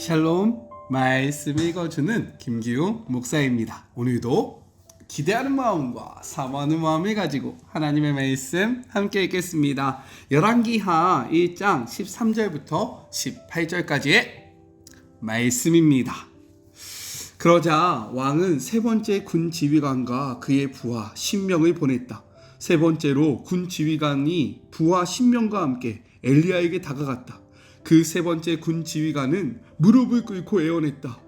샬롬, 말씀 읽어주는 김기웅 목사입니다. 오늘도 기대하는 마음과 사모하는 마음을 가지고 하나님의 말씀 함께 읽겠습니다. 열왕기하 1장 13절부터 18절까지의 말씀입니다. 그러자 왕은 세 번째 군 지휘관과 그의 부하 10명을 보냈다. 세 번째로 군 지휘관이 부하 10명과 함께 엘리야에게 다가갔다. 그 세 번째 군 지휘관은 무릎을 꿇고 애원했다.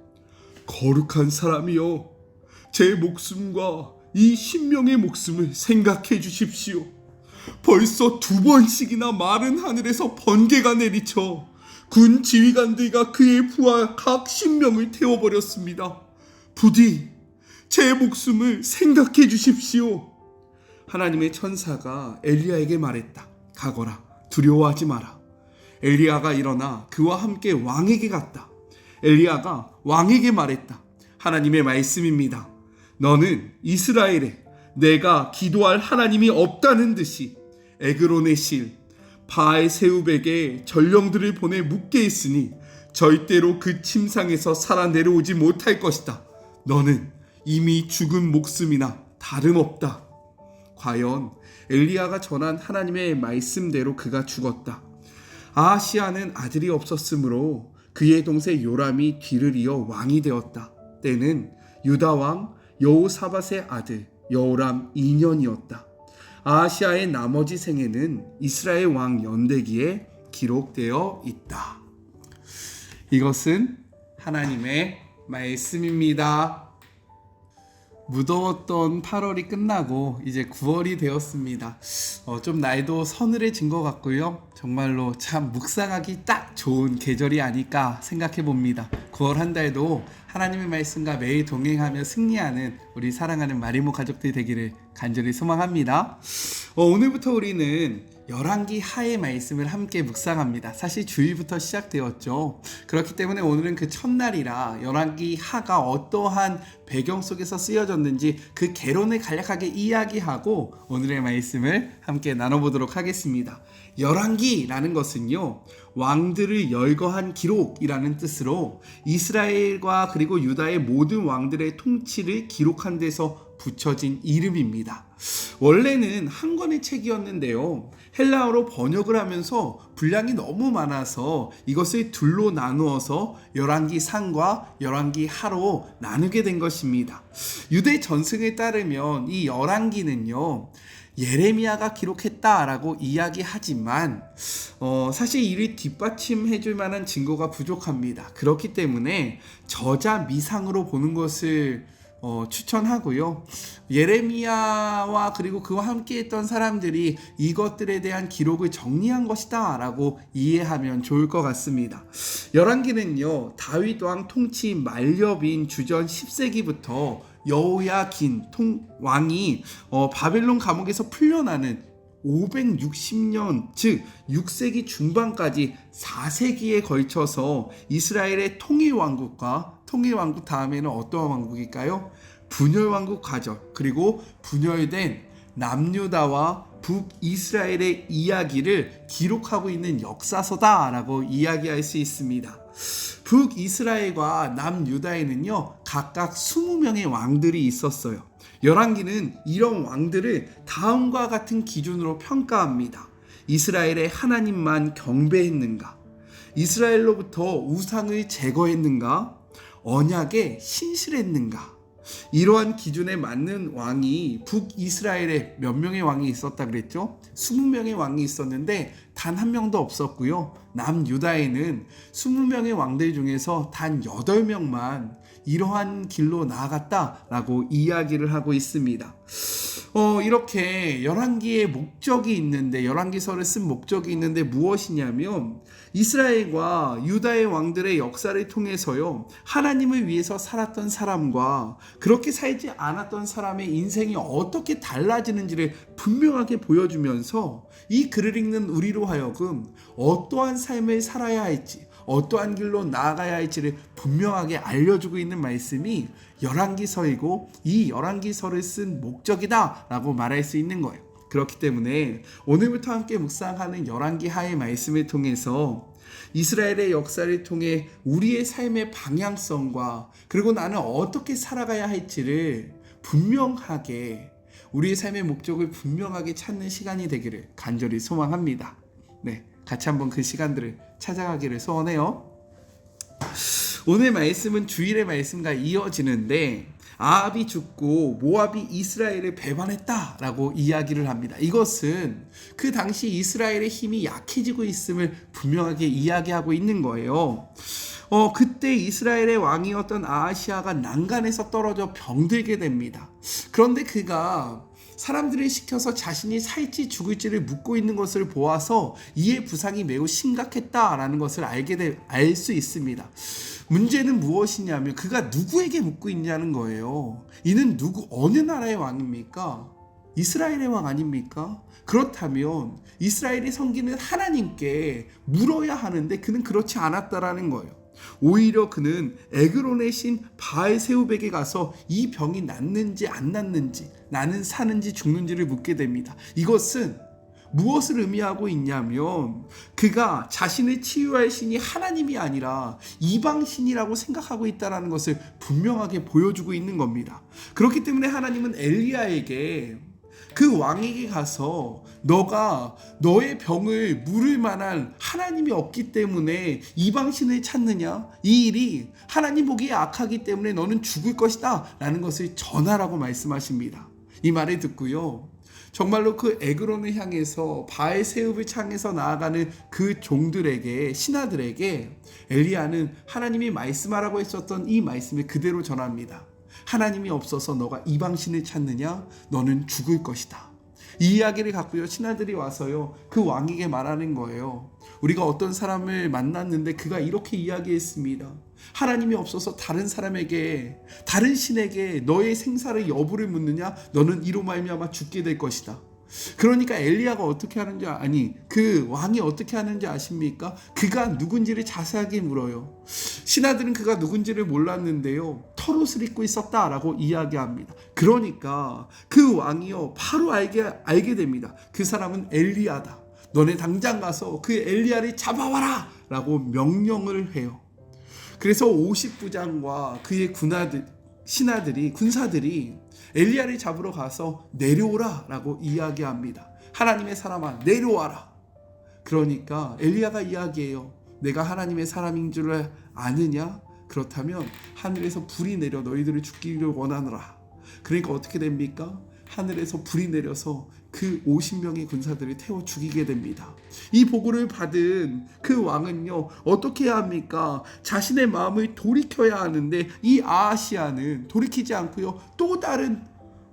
거룩한 사람이여, 제 목숨과 이 10명의 목숨을 생각해 주십시오. 벌써 2번씩이나 마른 하늘에서 번개가 내리쳐 군 지휘관들과 그의 부하 각 10명을 태워버렸습니다. 부디 제 목숨을 생각해 주십시오. 하나님의 천사가 엘리야에게 말했다. 가거라, 두려워하지 마라. 엘리야가 일어나 그와 함께 왕에게 갔다. 엘리야가 왕에게 말했다. 하나님의 말씀입니다. 너는 이스라엘에 내가 기도할 하나님이 없다는 듯이 에그론의 실 바알세웁에게 전령들을 보내 묻게 했으니 절대로 그 침상에서 살아 내려오지 못할 것이다. 너는 이미 죽은 목숨이나 다름없다. 과연 엘리야가 전한 하나님의 말씀대로 그가 죽었다. 아하시야는 아들이 없었으므로 그의 동생 요람이 뒤를 이어 왕이 되었다. 때는 유다왕 여호사밧의 아들 여호람 2년이었다. 아하시야의 나머지 생애는 이스라엘 왕 연대기에 기록되어 있다. 이것은 하나님의 말씀입니다. 무더웠던 8월이 끝나고 이제 9월이 되었습니다. 좀 날도 서늘해진 것 같고요. 정말로 참 묵상하기 딱 좋은 계절이 아닐까 생각해 봅니다. 9월 한 달도 하나님의 말씀과 매일 동행하며 승리하는 우리 사랑하는 마리모 가족들이 되기를 간절히 소망합니다. 오늘부터 우리는 열왕기 하의 말씀을 함께 묵상합니다. 사실 주일부터 시작되었죠. 그렇기 때문에 오늘은 그 첫날이라 열왕기 하가 어떠한 배경 속에서 쓰여졌는지 그 개론을 간략하게 이야기하고 오늘의 말씀을 함께 나눠보도록 하겠습니다. 열왕기라는 것은요, 왕들을 열거한 기록이라는 뜻으로 이스라엘과 그리고 유다의 모든 왕들의 통치를 기록한 데서 붙여진 이름입니다. 원래는 한 권의 책이었는데요, 헬라어로 번역을 하면서 분량이 너무 많아서 이것을 둘로 나누어서 열왕기 상과 열왕기 하로 나누게 된 것입니다. 유대 전승에 따르면 이 열왕기는요, 예레미야가 기록했다라고 이야기하지만 사실 이를 뒷받침해 줄 만한 증거가 부족합니다. 그렇기 때문에 저자 미상으로 보는 것을 추천하고요. 예레미야와 그리고 그와 함께 했던 사람들이 이것들에 대한 기록을 정리한 것이다 라고 이해하면 좋을 것 같습니다. 열왕기는요, 다윗 왕 통치 만렵인 주전 10세기부터 여호야긴 왕이 바벨론 감옥에서 풀려나는 560년, 즉 6세기 중반까지 4세기에 걸쳐서 이스라엘의 통일왕국과 통일왕국 다음에는 어떠한 왕국일까요? 분열왕국 가절, 그리고 분열된 남유다와 북이스라엘의 이야기를 기록하고 있는 역사서다라고 이야기할 수 있습니다. 북이스라엘과 남유다에는요, 각각 20명의 왕들이 있었어요. 열왕기는 이런 왕들을 다음과 같은 기준으로 평가합니다. 이스라엘의 하나님만 경배했는가? 이스라엘로부터 우상을 제거했는가? 언약에 신실했는가? 이러한 기준에 맞는 왕이 북이스라엘에 몇 명의 왕이 있었다 그랬죠? 20명의 왕이 있었는데 단 한 명도 없었고요. 남유다에는 20명의 왕들 중에서 단 8명만 이러한 길로 나아갔다라고 이야기를 하고 있습니다. 이렇게 열왕기의 목적이 있는데, 열왕기서를 쓴 목적이 있는데 무엇이냐면 이스라엘과 유다의 왕들의 역사를 통해서요, 하나님을 위해서 살았던 사람과 그렇게 살지 않았던 사람의 인생이 어떻게 달라지는지를 분명하게 보여주면서 이 글을 읽는 우리로 하여금 어떠한 삶을 살아야 할지, 어떠한 길로 나아가야 할지를 분명하게 알려주고 있는 말씀이 열왕기서이고 이 열왕기서를 쓴 목적이다 라고 말할 수 있는 거예요. 그렇기 때문에 오늘부터 함께 묵상하는 열왕기 하의 말씀을 통해서 이스라엘의 역사를 통해 우리의 삶의 방향성과 그리고 나는 어떻게 살아가야 할지를 분명하게, 우리의 삶의 목적을 분명하게 찾는 시간이 되기를 간절히 소망합니다. 네, 같이 한번 그 시간들을 찾아가기를 소원해요. 오늘 말씀은 주일의 말씀과 이어지는데, 아합이 죽고 모압이 이스라엘을 배반했다라고 이야기를 합니다. 이것은 그 당시 이스라엘의 힘이 약해지고 있음을 분명하게 이야기하고 있는 거예요. 그때 이스라엘의 왕이었던 아하시아가 난간에서 떨어져 병들게 됩니다. 그런데 그가 사람들을 시켜서 자신이 살지 죽을지를 묻고 있는 것을 보아서 이에 부상이 매우 심각했다라는 것을 알 수 있습니다. 문제는 무엇이냐면 그가 누구에게 묻고 있냐는 거예요. 이는 어느 나라의 왕입니까? 이스라엘의 왕 아닙니까? 그렇다면 이스라엘이 섬기는 하나님께 물어야 하는데 그는 그렇지 않았다라는 거예요. 오히려 그는 에그론의 신 바알세웁에게 가서 이 병이 낫는지 안 낫는지, 나는 사는지 죽는지를 묻게 됩니다. 이것은 무엇을 의미하고 있냐면 그가 자신을 치유할 신이 하나님이 아니라 이방신이라고 생각하고 있다는 것을 분명하게 보여주고 있는 겁니다. 그렇기 때문에 하나님은 엘리야에게, 그 왕에게 가서 너가 너의 병을 물을 만한 하나님이 없기 때문에 이방신을 찾느냐? 이 일이 하나님 보기에 악하기 때문에 너는 죽을 것이다 라는 것을 전하라고 말씀하십니다. 이 말을 듣고요, 정말로 그 에그론을 향해서 바알세웁을 향해서 나아가는 그 종들에게, 신하들에게 엘리야는 하나님이 말씀하라고 했었던 이 말씀을 그대로 전합니다. 하나님이 없어서 너가 이방신을 찾느냐? 너는 죽을 것이다. 이 이야기를 갖고요, 신하들이 와서요 그 왕에게 말하는 거예요. 우리가 어떤 사람을 만났는데 그가 이렇게 이야기했습니다. 하나님이 없어서 다른 사람에게, 다른 신에게 너의 생사를 여부를 묻느냐? 너는 이로 말미암아 죽게 될 것이다. 그러니까 엘리야가 어떻게 하는지, 그 왕이 어떻게 하는지 아십니까? 그가 누군지를 자세하게 물어요. 신하들은 그가 누군지를 몰랐는데요, 털옷을 입고 있었다라고 이야기합니다. 그러니까 그 왕이요 바로 알게 됩니다. 그 사람은 엘리야다. 너네 당장 가서 그 엘리야를 잡아와라 라고 명령을 해요. 그래서 50부장과 그의 군사들이 엘리야를 잡으러 가서 내려오라 라고 이야기합니다. 하나님의 사람아, 내려와라. 그러니까 엘리야가 이야기해요. 내가 하나님의 사람인 줄 아느냐? 그렇다면 하늘에서 불이 내려 너희들을 죽기를 원하노라. 그러니까 어떻게 됩니까? 하늘에서 불이 내려서 그 50명의 군사들을 태워 죽이게 됩니다. 이 보고를 받은 그 왕은요 어떻게 해야 합니까? 자신의 마음을 돌이켜야 하는데 이 아하시아는 돌이키지 않고요 또 다른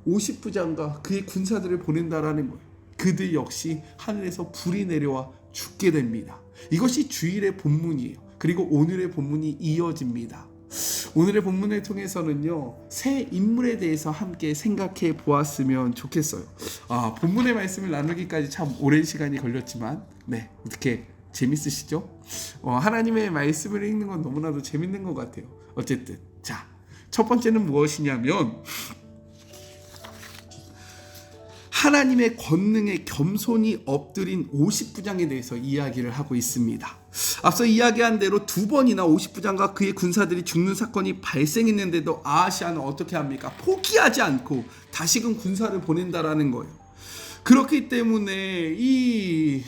50부장과 그의 군사들을 보낸다라는 거예요. 그들 역시 하늘에서 불이 내려와 죽게 됩니다. 이것이 주일의 본문이에요. 그리고 오늘의 본문이 이어집니다. 오늘의 본문을 통해서는요 새 인물에 대해서 함께 생각해 보았으면 좋겠어요. 본문의 말씀을 나누기까지 참 오랜 시간이 걸렸지만 네, 어떻게 재밌으시죠? 하나님의 말씀을 읽는 건 너무나도 재밌는 것 같아요. 어쨌든 자, 첫 번째는 무엇이냐면 하나님의 권능에 겸손히 엎드린 50부장에 대해서 이야기를 하고 있습니다. 앞서 이야기한 대로 2번이나 50부장과 그의 군사들이 죽는 사건이 발생했는데도 아하시아는 어떻게 합니까? 포기하지 않고 다시금 군사를 보낸다라는 거예요. 그렇기 때문에 이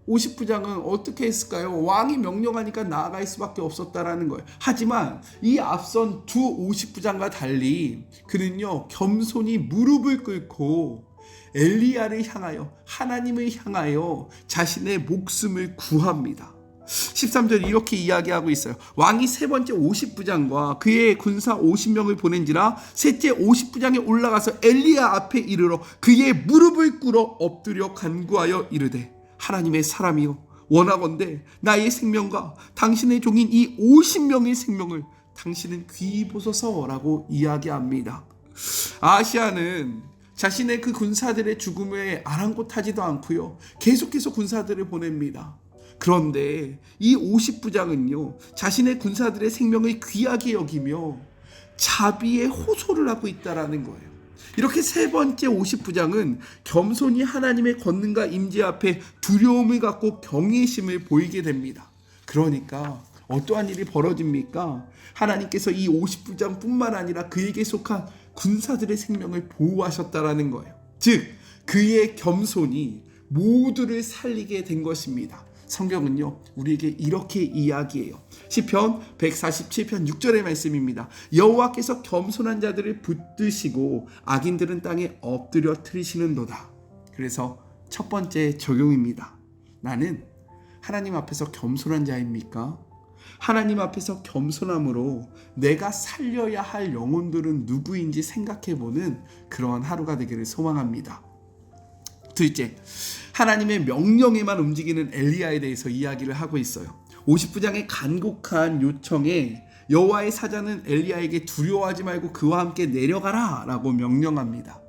50부장은 어떻게 했을까요? 왕이 명령하니까 나아갈 수밖에 없었다라는 거예요. 하지만 이 앞선 두 50부장과 달리 그는요 겸손히 무릎을 꿇고 엘리야를 향하여, 하나님을 향하여 자신의 목숨을 구합니다. 13절 이렇게 이야기하고 있어요. 왕이 세 번째 50부장과 그의 군사 50명을 보낸지라 셋째 50부장에 올라가서 엘리야 앞에 이르러 그의 무릎을 꿇어 엎드려 간구하여 이르되 하나님의 사람이여, 원하건대 나의 생명과 당신의 종인 이 50명의 생명을 당신은 귀히 보소서라고 이야기합니다. 아하시아는 자신의 그 군사들의 죽음에 아랑곳하지도 않고요 계속해서 군사들을 보냅니다. 그런데 이 50부장은요 자신의 군사들의 생명을 귀하게 여기며 자비의 호소를 하고 있다라는 거예요. 이렇게 세 번째 50부장은 겸손히 하나님의 권능과 임재 앞에 두려움을 갖고 경외심을 보이게 됩니다. 그러니까 어떠한 일이 벌어집니까? 하나님께서 이 50부장뿐만 아니라 그에게 속한 군사들의 생명을 보호하셨다라는 거예요. 즉 그의 겸손이 모두를 살리게 된 것입니다. 성경은요 우리에게 이렇게 이야기해요. 시편 147편 6절의 말씀입니다. 여호와께서 겸손한 자들을 붙드시고 악인들은 땅에 엎드려 트이시는도다. 그래서 첫 번째 적용입니다. 나는 하나님 앞에서 겸손한 자입니까? 하나님 앞에서 겸손함으로 내가 살려야 할 영혼들은 누구인지 생각해보는 그러한 하루가 되기를 소망합니다. 둘째, 하나님의 명령에만 움직이는 엘리야에 대해서 이야기를 하고 있어요. 50부장의 간곡한 요청에 여호와의 사자는 엘리야에게 두려워하지 말고 그와 함께 내려가라 라고 명령합니다.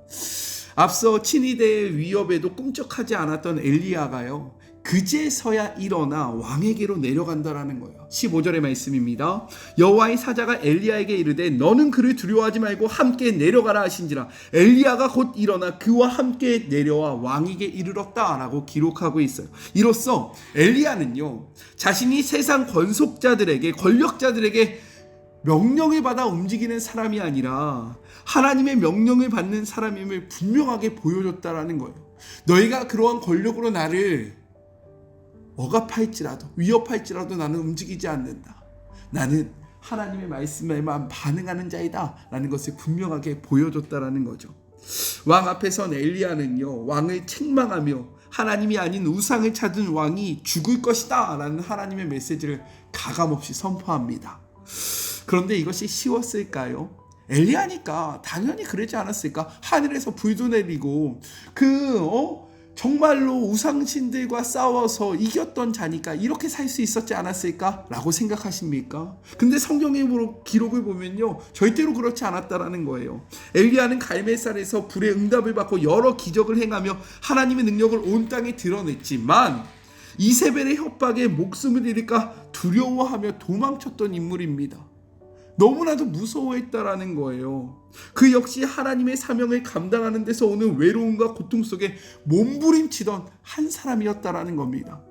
앞서 친위대의 위협에도 꿈쩍하지 않았던 엘리야가요 그제서야 일어나 왕에게로 내려간다라는 거예요. 15절의 말씀입니다. 여호와의 사자가 엘리야에게 이르되 너는 그를 두려워하지 말고 함께 내려가라 하신지라 엘리야가 곧 일어나 그와 함께 내려와 왕에게 이르렀다라고 기록하고 있어요. 이로써 엘리야는요 자신이 세상 권속자들에게 권력자들에게 명령을 받아 움직이는 사람이 아니라 하나님의 명령을 받는 사람임을 분명하게 보여줬다라는 거예요. 너희가 그러한 권력으로 나를 억압할지라도 위협할지라도 나는 움직이지 않는다. 나는 하나님의 말씀에만 반응하는 자이다 라는 것을 분명하게 보여줬다라는 거죠. 왕 앞에선 엘리야는요 왕을 책망하며 하나님이 아닌 우상을 찾은 왕이 죽을 것이다 라는 하나님의 메시지를 가감없이 선포합니다. 그런데 이것이 쉬웠을까요? 엘리야니까 당연히 그러지 않았을까? 하늘에서 불도 내리고 정말로 우상신들과 싸워서 이겼던 자니까 이렇게 살 수 있었지 않았을까? 라고 생각하십니까? 근데 성경의 기록을 보면요 절대로 그렇지 않았다라는 거예요. 엘리야는 갈멜산에서 불의 응답을 받고 여러 기적을 행하며 하나님의 능력을 온 땅에 드러냈지만 이세벨의 협박에 목숨을 잃을까 두려워하며 도망쳤던 인물입니다. 너무나도 무서워했다라는 거예요. 그 역시 하나님의 사명을 감당하는 데서 오는 외로움과 고통 속에 몸부림치던 한 사람이었다라는 겁니다.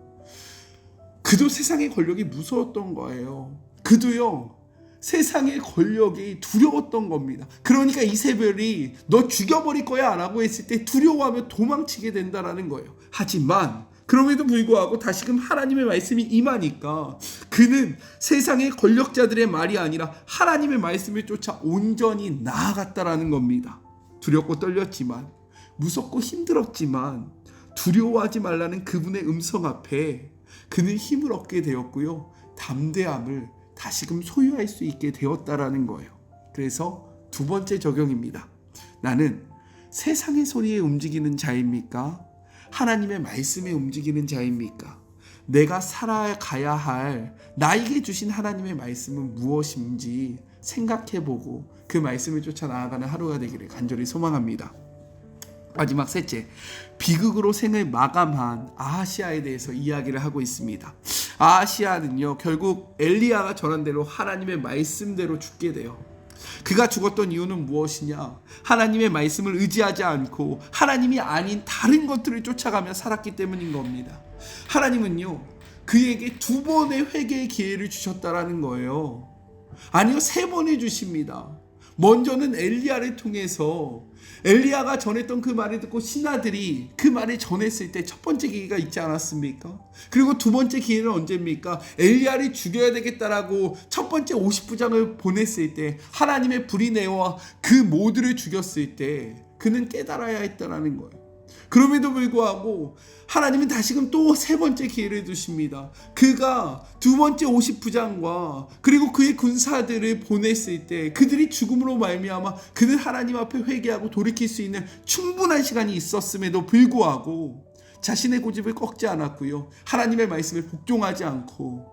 그도 세상의 권력이 무서웠던 거예요. 그도요 세상의 권력이 두려웠던 겁니다. 그러니까 이세벨이 너 죽여버릴 거야 라고 했을 때 두려워하며 도망치게 된다라는 거예요. 하지만 그럼에도 불구하고 다시금 하나님의 말씀이 임하니까 그는 세상의 권력자들의 말이 아니라 하나님의 말씀을 쫓아 온전히 나아갔다라는 겁니다. 두렵고 떨렸지만 무섭고 힘들었지만 두려워하지 말라는 그분의 음성 앞에 그는 힘을 얻게 되었고요. 담대함을 다시금 소유할 수 있게 되었다라는 거예요. 그래서 두 번째 적용입니다. 나는 세상의 소리에 움직이는 자입니까? 하나님의 말씀에 움직이는 자입니까? 내가 살아가야 할 나에게 주신 하나님의 말씀은 무엇인지 생각해보고 그 말씀을 쫓아 나아가는 하루가 되기를 간절히 소망합니다. 마지막 셋째, 비극으로 생을 마감한 아하시아에 대해서 이야기를 하고 있습니다. 아하시아는요 결국 엘리야가 전한 대로 하나님의 말씀대로 죽게 돼요. 그가 죽었던 이유는 무엇이냐? 하나님의 말씀을 의지하지 않고 하나님이 아닌 다른 것들을 쫓아가며 살았기 때문인 겁니다. 하나님은요 그에게 2번의 회개의 기회를 주셨다라는 거예요. 아니요 3번을 주십니다. 먼저는 엘리야를 통해서 엘리야가 전했던 그 말을 듣고 신하들이 그 말을 전했을 때 첫 번째 기회가 있지 않았습니까? 그리고 두 번째 기회는 언제입니까? 엘리야를 죽여야 되겠다라고 첫 번째 50부장을 보냈을 때 하나님의 불이 내와 그 모두를 죽였을 때 그는 깨달아야 했다라는 거예요. 그럼에도 불구하고 하나님은 다시금 또 3번째 기회를 주십니다. 그가 2번째 50부장과 그리고 그의 군사들을 보냈을 때 그들이 죽음으로 말미암아 그는 하나님 앞에 회개하고 돌이킬 수 있는 충분한 시간이 있었음에도 불구하고 자신의 고집을 꺾지 않았고요. 하나님의 말씀에 복종하지 않고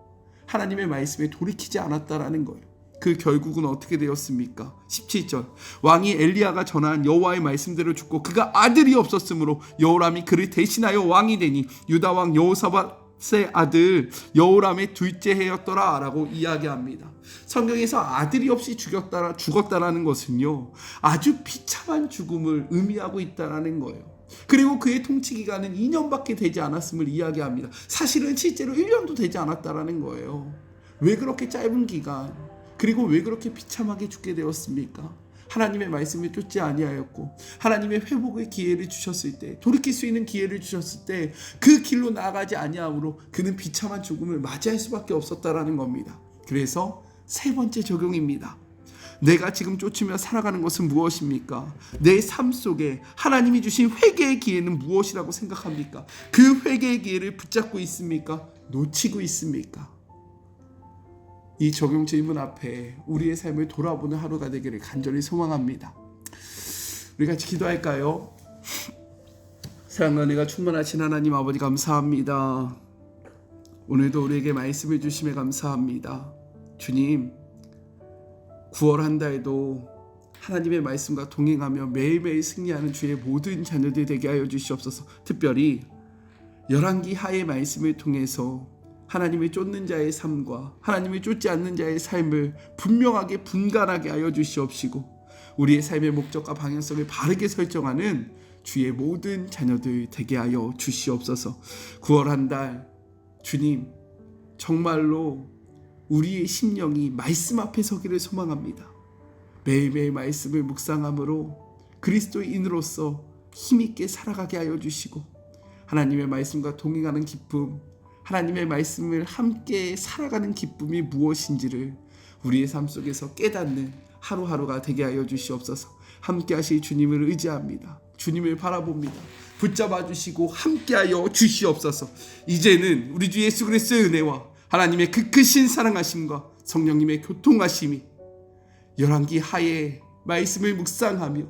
하나님의 말씀에 돌이키지 않았다라는 거예요. 그 결국은 어떻게 되었습니까? 17절 왕이 엘리야가 전한 여호와의 말씀대로 죽고 그가 아들이 없었으므로 여호람이 그를 대신하여 왕이 되니 유다 왕 여호사밧 아들 여호람의 둘째 해였더라 라고 이야기합니다. 성경에서 아들이 없이 죽었다라는 것은요, 아주 비참한 죽음을 의미하고 있다는 거예요. 그리고 그의 통치 기간은 2년밖에 되지 않았음을 이야기합니다. 사실은 실제로 1년도 되지 않았다라는 거예요. 왜 그렇게 짧은 기간, 그리고 왜 그렇게 비참하게 죽게 되었습니까? 하나님의 말씀을 쫓지 아니하였고, 하나님의 회복의 기회를 주셨을 때, 돌이킬 수 있는 기회를 주셨을 때 그 길로 나아가지 아니함으로 그는 비참한 죽음을 맞이할 수밖에 없었다라는 겁니다. 그래서 세 번째 적용입니다. 내가 지금 쫓으며 살아가는 것은 무엇입니까? 내 삶 속에 하나님이 주신 회개의 기회는 무엇이라고 생각합니까? 그 회개의 기회를 붙잡고 있습니까? 놓치고 있습니까? 이 적용 질문 앞에 우리의 삶을 돌아보는 하루가 되기를 간절히 소망합니다. 우리 같이 기도할까요? 사랑과 은혜가 충만하신 하나님 아버지, 감사합니다. 오늘도 우리에게 말씀을 주심에 감사합니다. 주님, 9월 한 달도 하나님의 말씀과 동행하며 매일매일 승리하는 주의 모든 자녀들 되게 하여 주시옵소서. 특별히 열왕기 하의 말씀을 통해서 하나님을 쫓는 자의 삶과 하나님을 쫓지 않는 자의 삶을 분명하게 분간하게 하여 주시옵시고, 우리의 삶의 목적과 방향성을 바르게 설정하는 주의 모든 자녀들 되게 하여 주시옵소서. 9월 한 달 주님, 정말로 우리의 심령이 말씀 앞에 서기를 소망합니다. 매일매일 말씀을 묵상함으로 그리스도인으로서 힘있게 살아가게 하여 주시고, 하나님의 말씀과 동행하는 기쁨, 하나님의 말씀을 함께 살아가는 기쁨이 무엇인지를 우리의 삶 속에서 깨닫는 하루하루가 되게 하여 주시옵소서. 함께 하실 주님을 의지합니다. 주님을 바라봅니다. 붙잡아 주시고 함께 하여 주시옵소서. 이제는 우리 주 예수 그리스도의 은혜와 하나님의 그 크신 사랑하심과 성령님의 교통하심이 열왕기 하에 말씀을 묵상하며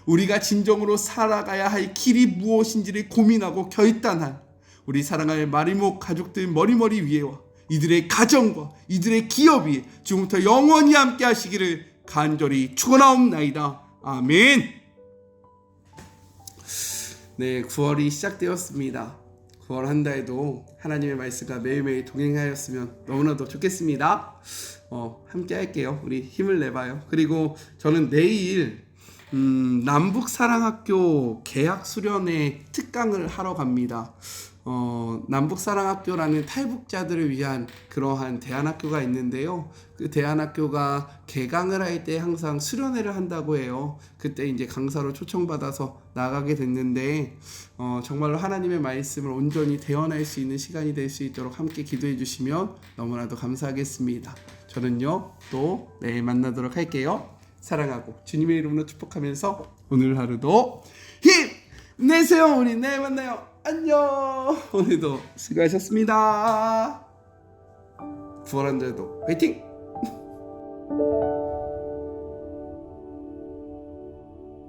우리가 진정으로 살아가야 할 길이 무엇인지를 고민하고 결단한 우리 사랑할 마리목 가족들 머리머리 위에와 이들의 가정과 이들의 기업 위에 지금부터 영원히 함께 하시기를 간절히 축원하옵나이다. 아멘. 네, 9월이 시작되었습니다. 9월 한 달도 하나님의 말씀과 매일매일 동행하였으면 너무나도 좋겠습니다. 함께 할게요. 우리 힘을 내봐요. 그리고 저는 내일 남북사랑학교 개학 수련회 특강을 하러 갑니다. 남북사랑학교라는 탈북자들을 위한 그러한 대안학교가 있는데요. 그 대안학교가 개강을 할 때 항상 수련회를 한다고 해요. 그때 이제 강사로 초청받아서 나가게 됐는데 정말로 하나님의 말씀을 온전히 대언할 수 있는 시간이 될 수 있도록 함께 기도해 주시면 너무나도 감사하겠습니다. 저는요, 또 내일 만나도록 할게요. 사랑하고 주님의 이름으로 축복하면서 오늘 하루도 힘내세요. 우리 내일 만나요. 안녕. 오늘도 수고하셨습니다. 9월 한 달도 화이팅!